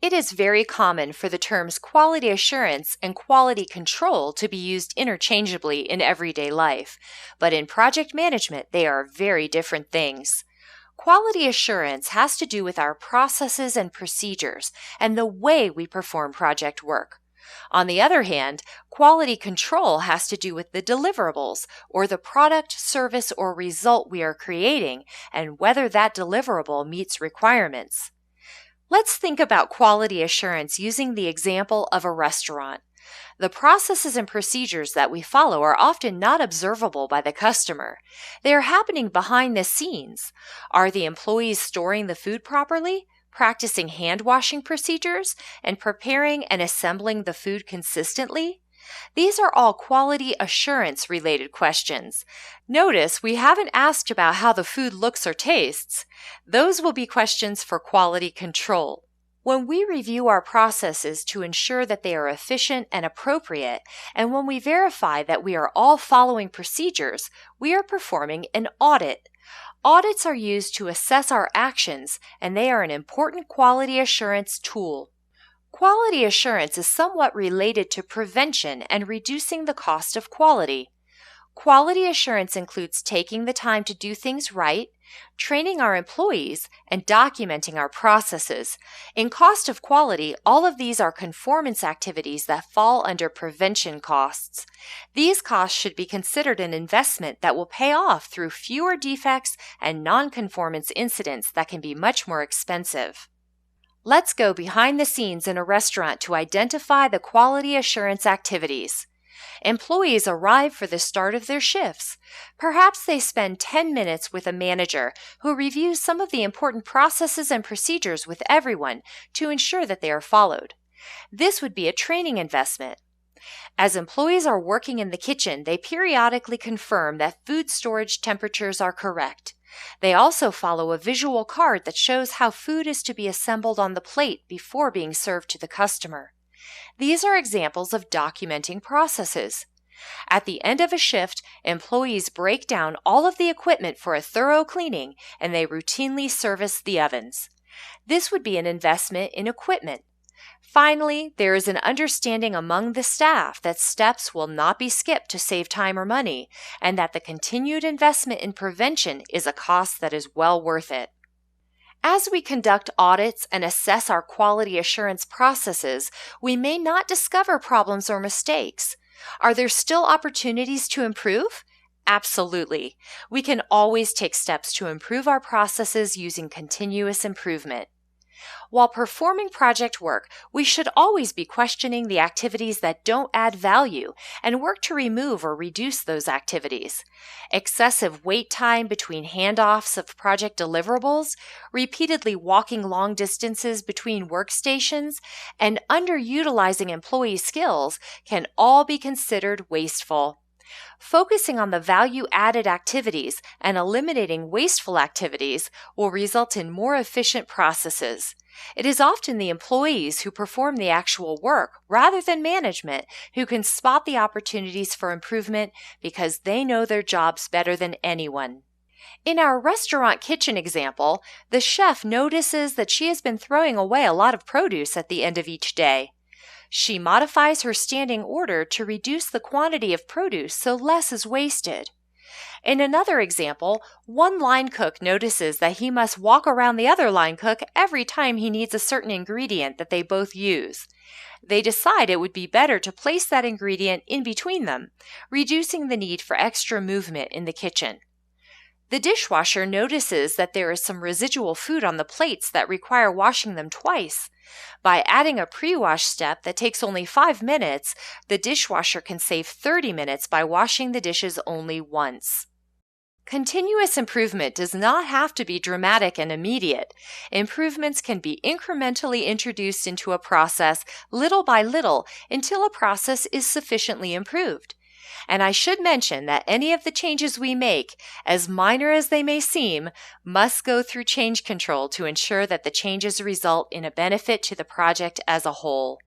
It is very common for the terms quality assurance and quality control to be used interchangeably in everyday life, but in project management, they are very different things. Quality assurance has to do with our processes and procedures and the way we perform project work. On the other hand, quality control has to do with the deliverables, or the product, service, or result we are creating, and whether that deliverable meets requirements. Let's think about quality assurance using the example of a restaurant. The processes and procedures that we follow are often not observable by the customer. They are happening behind the scenes. Are the employees storing the food properly, practicing hand washing procedures, and preparing and assembling the food consistently? These are all quality assurance related questions. Notice we haven't asked about how the food looks or tastes. Those will be questions for quality control. When we review our processes to ensure that they are efficient and appropriate, and when we verify that we are all following procedures, we are performing an audit. Audits are used to assess our actions, and they are an important quality assurance tool. Quality assurance is somewhat related to prevention and reducing the cost of quality. Quality assurance includes taking the time to do things right, training our employees, and documenting our processes. In cost of quality, all of these are conformance activities that fall under prevention costs. These costs should be considered an investment that will pay off through fewer defects and non-conformance incidents that can be much more expensive. Let's go behind the scenes in a restaurant to identify the quality assurance activities. Employees arrive for the start of their shifts. Perhaps they spend 10 minutes with a manager who reviews some of the important processes and procedures with everyone to ensure that they are followed. This would be a training investment. As employees are working in the kitchen, they periodically confirm that food storage temperatures are correct. They also follow a visual card that shows how food is to be assembled on the plate before being served to the customer. These are examples of documenting processes. At the end of a shift, employees break down all of the equipment for a thorough cleaning, and they routinely service the ovens. This would be an investment in equipment. Finally, there is an understanding among the staff that steps will not be skipped to save time or money, and that the continued investment in prevention is a cost that is well worth it. As we conduct audits and assess our quality assurance processes, we may not discover problems or mistakes. Are there still opportunities to improve? Absolutely. We can always take steps to improve our processes using continuous improvement. While performing project work, we should always be questioning the activities that don't add value and work to remove or reduce those activities. Excessive wait time between handoffs of project deliverables, repeatedly walking long distances between workstations, and underutilizing employee skills can all be considered wasteful. Focusing on the value-added activities and eliminating wasteful activities will result in more efficient processes. It is often the employees who perform the actual work rather than management who can spot the opportunities for improvement because they know their jobs better than anyone. In our restaurant kitchen example, the chef notices that she has been throwing away a lot of produce at the end of each day. She modifies her standing order to reduce the quantity of produce so less is wasted. In another example, one line cook notices that he must walk around the other line cook every time he needs a certain ingredient that they both use. They decide it would be better to place that ingredient in between them, reducing the need for extra movement in the kitchen. The dishwasher notices that there is some residual food on the plates that require washing them twice. By adding a pre-wash step that takes only 5 minutes, the dishwasher can save 30 minutes by washing the dishes only once. Continuous improvement does not have to be dramatic and immediate. Improvements can be incrementally introduced into a process little by little until a process is sufficiently improved. And I should mention that any of the changes we make, as minor as they may seem, must go through change control to ensure that the changes result in a benefit to the project as a whole.